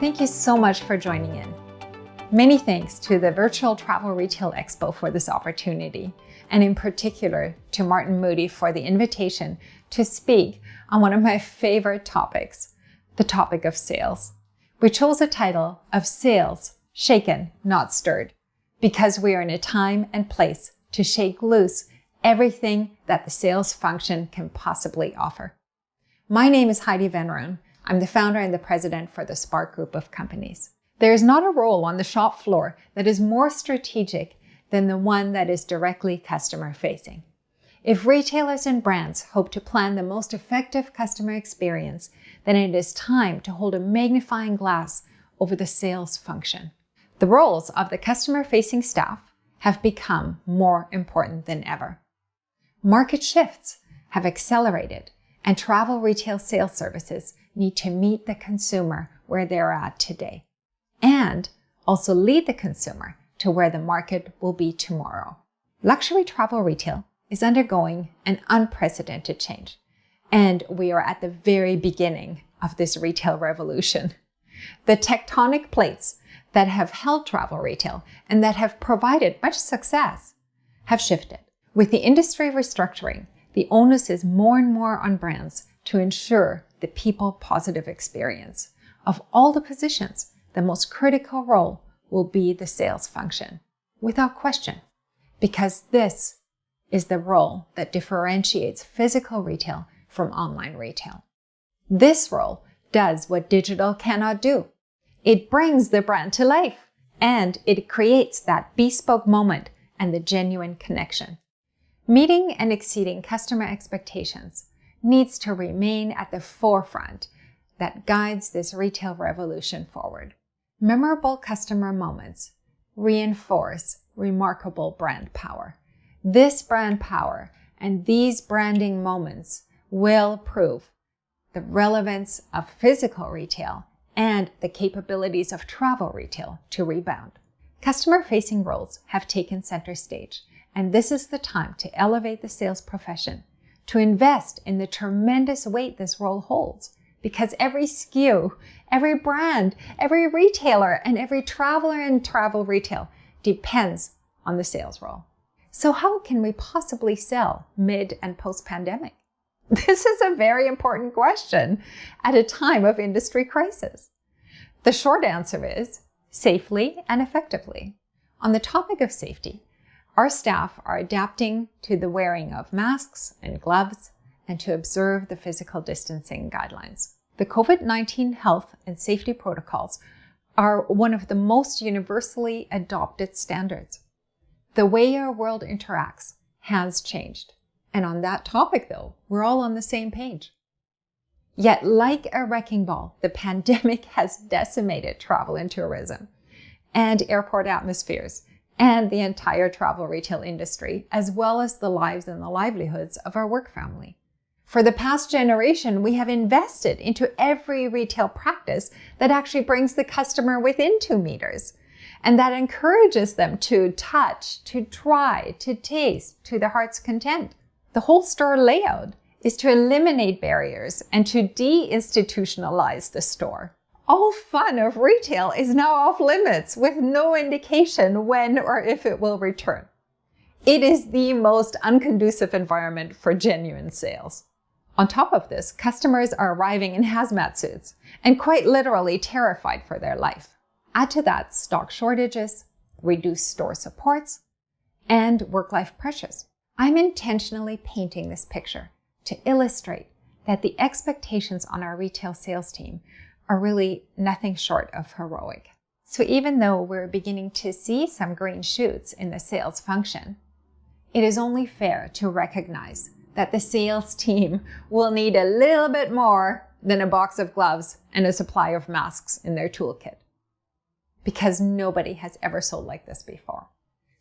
Thank you so much for joining in. Many thanks to the Virtual Travel Retail Expo for this opportunity, and in particular to Martin Moodie for the invitation to speak on one of my favorite topics, the topic of sales. We chose a title of Sales, Shaken, Not Stirred, because we are in a time and place to shake loose everything that the sales function can possibly offer. My name is Heidi Van Roon. I'm the founder and the president for the Spark Group of companies. There is not a role on the shop floor that is more strategic than the one that is directly customer facing. If retailers and brands hope to plan the most effective customer experience, then it is time to hold a magnifying glass over the sales function. The roles of the customer-facing staff have become more important than ever. Market shifts have accelerated, and travel retail sales services need to meet the consumer where they're at today, and also lead the consumer to where the market will be tomorrow. Luxury travel retail is undergoing an unprecedented change, and we are at the very beginning of this retail revolution. The tectonic plates that have held travel retail and that have provided much success have shifted. With the industry restructuring, the onus is more and more on brands to ensure the people-positive experience. Of all the positions, the most critical role will be the sales function, without question, because this is the role that differentiates physical retail from online retail. This role does what digital cannot do. It brings the brand to life, and it creates that bespoke moment and the genuine connection. Meeting and exceeding customer expectations needs to remain at the forefront that guides this retail revolution forward. Memorable customer moments reinforce remarkable brand power. This brand power and these branding moments will prove the relevance of physical retail and the capabilities of travel retail to rebound. Customer-facing roles have taken center stage, and this is the time to elevate the sales profession, to invest in the tremendous weight this role holds, because every SKU, every brand, every retailer, and every traveler in travel retail depends on the sales role. So how can we possibly sell mid and post-pandemic? This is a very important question at a time of industry crisis. The short answer is safely and effectively. On the topic of safety, our staff are adapting to the wearing of masks and gloves and to observe the physical distancing guidelines. The COVID-19 health and safety protocols are one of the most universally adopted standards. The way our world interacts has changed. And on that topic, though, we're all on the same page. Yet, like a wrecking ball, the pandemic has decimated travel and tourism and airport atmospheres and the entire travel retail industry, as well as the lives and the livelihoods of our work family. For the past generation, we have invested into every retail practice that actually brings the customer within 2 meters and that encourages them to touch, to try, to taste to their heart's content. The whole store layout is to eliminate barriers and to deinstitutionalize the store. All fun of retail is now off limits with no indication when or if it will return. It is the most unconducive environment for genuine sales. On top of this, customers are arriving in hazmat suits and quite literally terrified for their life. Add to that stock shortages, reduced store supports, and work-life pressures. I'm intentionally painting this picture to illustrate that the expectations on our retail sales team are really nothing short of heroic. So even though we're beginning to see some green shoots in the sales function, it is only fair to recognize that the sales team will need a little bit more than a box of gloves and a supply of masks in their toolkit, because nobody has ever sold like this before.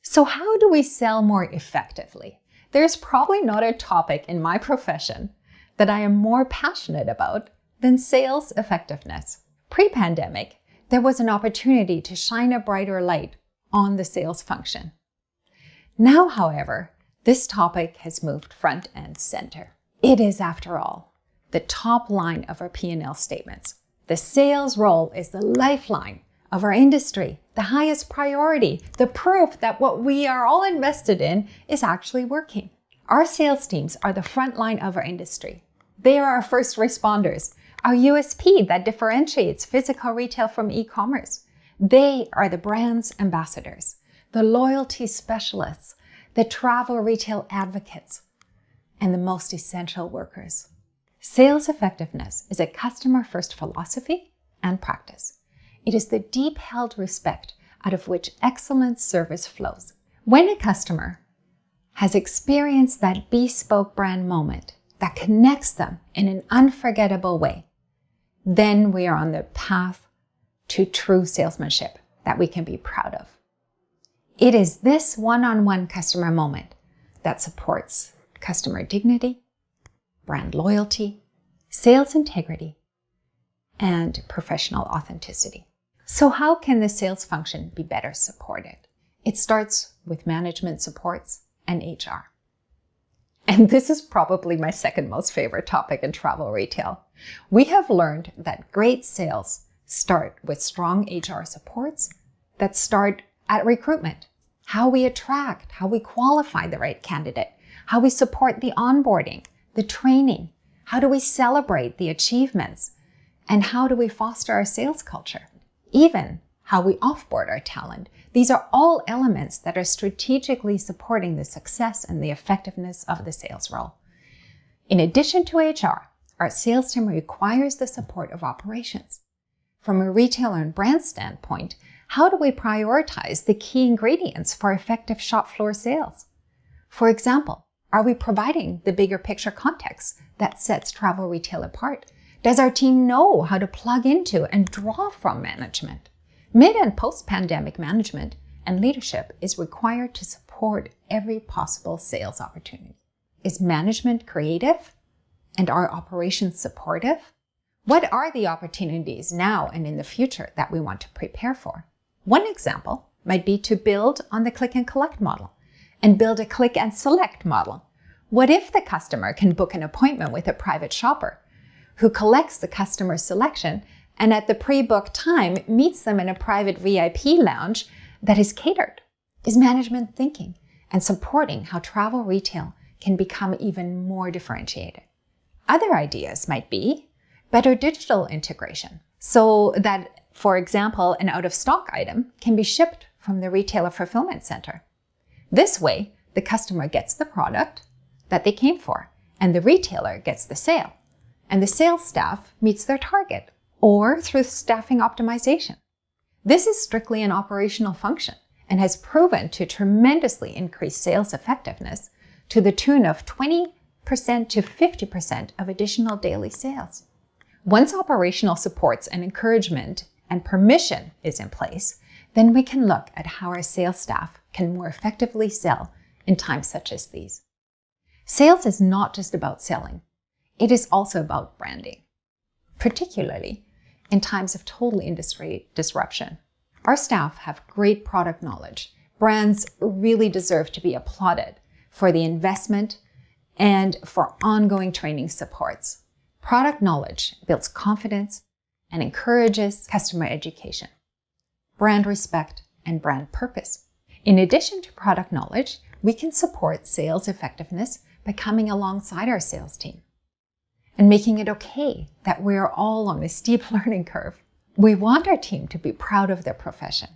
So how do we sell more effectively? There's probably not a topic in my profession that I am more passionate about than sales effectiveness. Pre-pandemic, there was an opportunity to shine a brighter light on the sales function. Now, however, this topic has moved front and center. It is, after all, the top line of our P&L statements, The sales role is the lifeline of our industry, the highest priority, the proof that what we are all invested in is actually working. Our sales teams are the front line of our industry. They are our first responders, our USP that differentiates physical retail from e-commerce. They are the brand's ambassadors, the loyalty specialists, the travel retail advocates, and the most essential workers. Sales effectiveness is a customer-first philosophy and practice. It is the deep-held respect out of which excellent service flows. When a customer has experienced that bespoke brand moment that connects them in an unforgettable way, then we are on the path to true salesmanship that we can be proud of. It is this one-on-one customer moment that supports customer dignity, brand loyalty, sales integrity, and professional authenticity. So how can the sales function be better supported? It starts with management supports and HR. And this is probably my second most favorite topic in travel retail. We have learned that great sales start with strong HR supports that start at recruitment, how we attract, how we qualify the right candidate, how we support the onboarding, the training, how do we celebrate the achievements, and how do we foster our sales culture, even how we offboard our talent. These are all elements that are strategically supporting the success and the effectiveness of the sales role. In addition to HR, our sales team requires the support of operations. From a retailer and brand standpoint, how do we prioritize the key ingredients for effective shop floor sales? For example, are we providing the bigger picture context that sets travel retail apart? Does our team know how to plug into and draw from management? Mid and post-pandemic management and leadership is required to support every possible sales opportunity. Is management creative? And are operations supportive? What are the opportunities now and in the future that we want to prepare for? One example might be to build on the click and collect model and build a click and select model. What if the customer can book an appointment with a private shopper who collects the customer's selection and at the pre-booked time meets them in a private VIP lounge that is catered? Is management thinking and supporting how travel retail can become even more differentiated? Other ideas might be better digital integration so that, for example, an out-of-stock item can be shipped from the retailer fulfillment center. This way, the customer gets the product that they came for, and the retailer gets the sale, and the sales staff meets their target, or through staffing optimization. This is strictly an operational function and has proven to tremendously increase sales effectiveness to the tune of 20% to 50% of additional daily sales. Once operational supports and encouragement and permission is in place, then we can look at how our sales staff can more effectively sell in times such as these. Sales is not just about selling. It is also about branding, particularly in times of total industry disruption. Our staff have great product knowledge. Brands really deserve to be applauded for the investment and for ongoing training supports. Product knowledge builds confidence and encourages customer education, brand respect, and brand purpose. In addition to product knowledge, we can support sales effectiveness by coming alongside our sales team and making it okay that we are all on a steep learning curve. We want our team to be proud of their profession.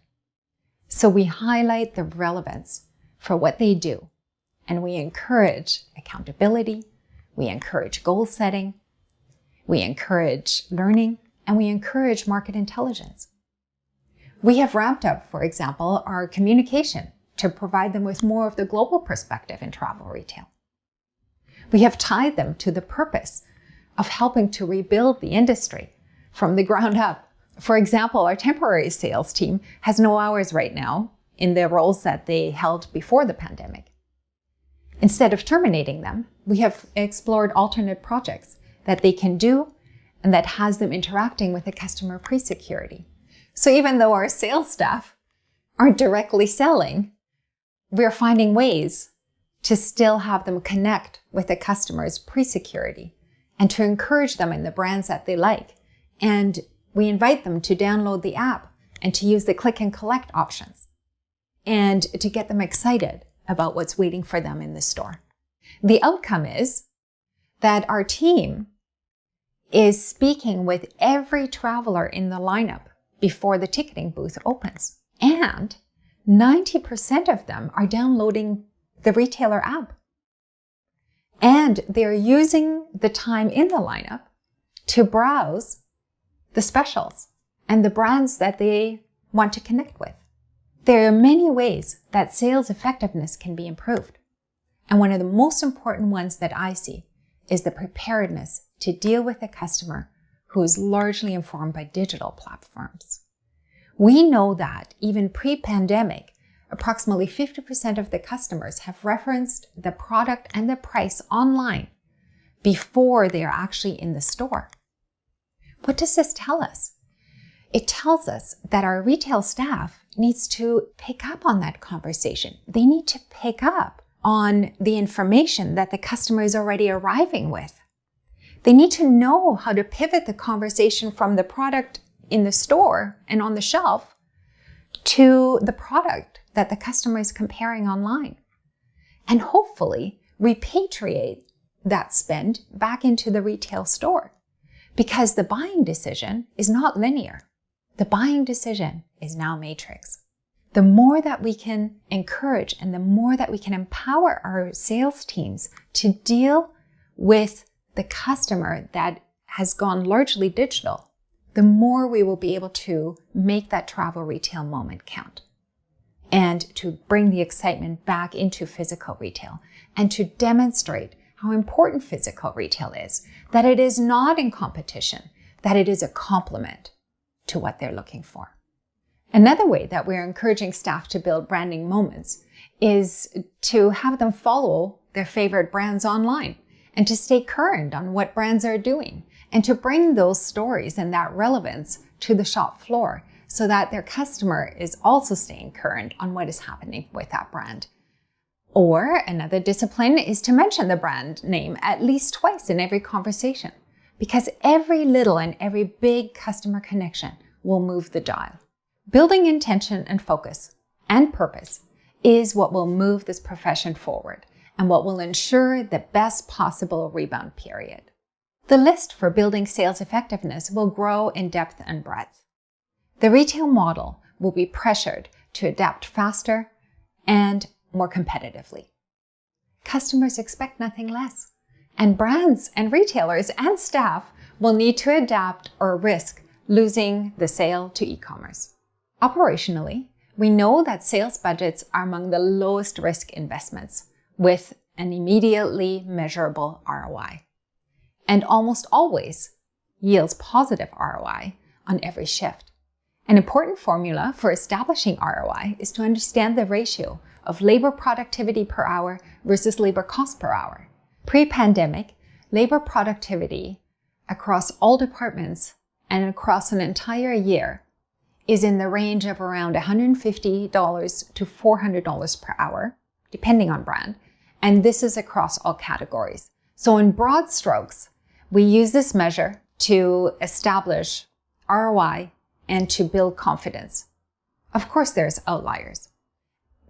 So we highlight the relevance for what they do, and we encourage accountability, we encourage goal setting, we encourage learning, and we encourage market intelligence. We have ramped up, for example, our communication to provide them with more of the global perspective in travel retail. We have tied them to the purpose of helping to rebuild the industry from the ground up. For example, our temporary sales team has no hours right now in the roles that they held before the pandemic. Instead of terminating them, we have explored alternate projects that they can do and that has them interacting with the customer pre-security. So even though our sales staff aren't directly selling, we're finding ways to still have them connect with the customer's pre-security and to encourage them in the brands that they like and We invite them to download the app and to use the click and collect options and to get them excited about what's waiting for them in the store. The outcome is that our team is speaking with every traveler in the lineup before the ticketing booth opens. And 90% of them are downloading the retailer app. And they're using the time in the lineup to browse the specials and the brands that they want to connect with. There are many ways that sales effectiveness can be improved. And one of the most important ones that I see is the preparedness to deal with a customer who is largely informed by digital platforms. We know that even pre-pandemic, approximately 50% of the customers have referenced the product and the price online before they are actually in the store. What does this tell us? It tells us that our retail staff needs to pick up on that conversation. They need to pick up on the information that the customer is already arriving with. They need to know how to pivot the conversation from the product in the store and on the shelf to the product that the customer is comparing online. And hopefully repatriate that spend back into the retail store, because the buying decision is not linear. The buying decision is now matrix. The more that we can encourage and the more that we can empower our sales teams to deal with the customer that has gone largely digital, the more we will be able to make that travel retail moment count and to bring the excitement back into physical retail and to demonstrate how important physical retail is, that it is not in competition, that it is a complement to what they're looking for. Another way that we're encouraging staff to build branding moments is to have them follow their favorite brands online and to stay current on what brands are doing and to bring those stories and that relevance to the shop floor so that their customer is also staying current on what is happening with that brand. Or another discipline is to mention the brand name at least twice in every conversation, because every little and every big customer connection will move the dial. Building intention and focus and purpose is what will move this profession forward and what will ensure the best possible rebound period. The list for building sales effectiveness will grow in depth and breadth. The retail model will be pressured to adapt faster and more competitively. Customers expect nothing less, and brands and retailers and staff will need to adapt or risk losing the sale to e-commerce. Operationally, we know that sales budgets are among the lowest risk investments with an immediately measurable ROI, and almost always yields positive ROI on every shift. An important formula for establishing ROI is to understand the ratio of labor productivity per hour versus labor cost per hour. Pre-pandemic, labor productivity across all departments and across an entire year is in the range of around $150 to $400 per hour, depending on brand, and this is across all categories. So in broad strokes, we use this measure to establish ROI and to build confidence. Of course, there's outliers.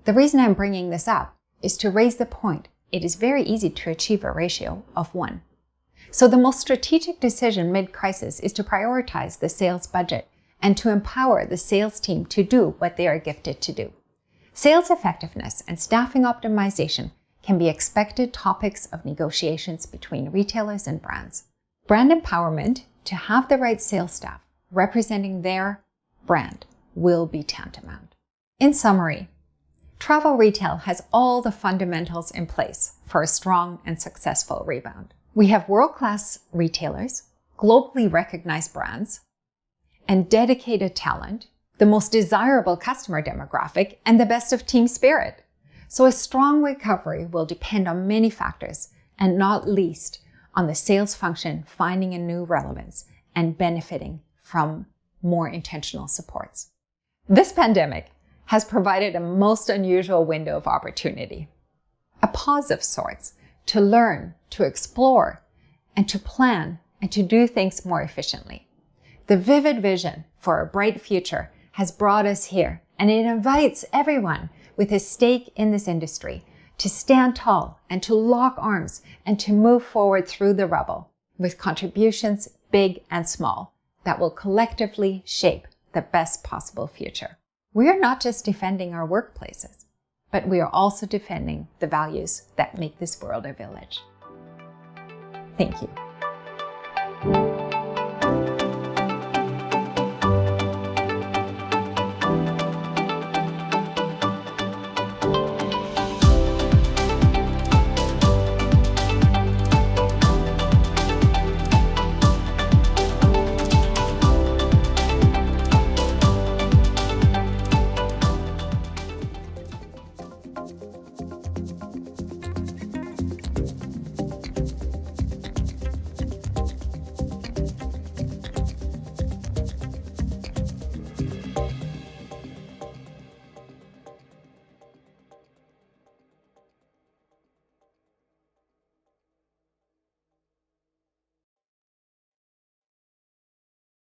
The reason I'm bringing this up is to raise the point. It is very easy to achieve a ratio of 1. So the most strategic decision mid-crisis is to prioritize the sales budget and to empower the sales team to do what they are gifted to do. Sales effectiveness and staffing optimization can be expected topics of negotiations between retailers and brands. Brand empowerment to have the right sales staff representing their brand will be tantamount. In summary, travel retail has all the fundamentals in place for a strong and successful rebound. We have world-class retailers, globally recognized brands, and dedicated talent, the most desirable customer demographic, and the best of team spirit. So a strong recovery will depend on many factors, and not least on the sales function finding a new relevance and benefiting from more intentional supports. This pandemic has provided a most unusual window of opportunity, a pause of sorts to learn, to explore, and to plan, and to do things more efficiently. The vivid vision for a bright future has brought us here, and it invites everyone with a stake in this industry to stand tall and to lock arms and to move forward through the rubble with contributions big and small that will collectively shape the best possible future. We are not just defending our workplaces, but we are also defending the values that make this world a village. Thank you.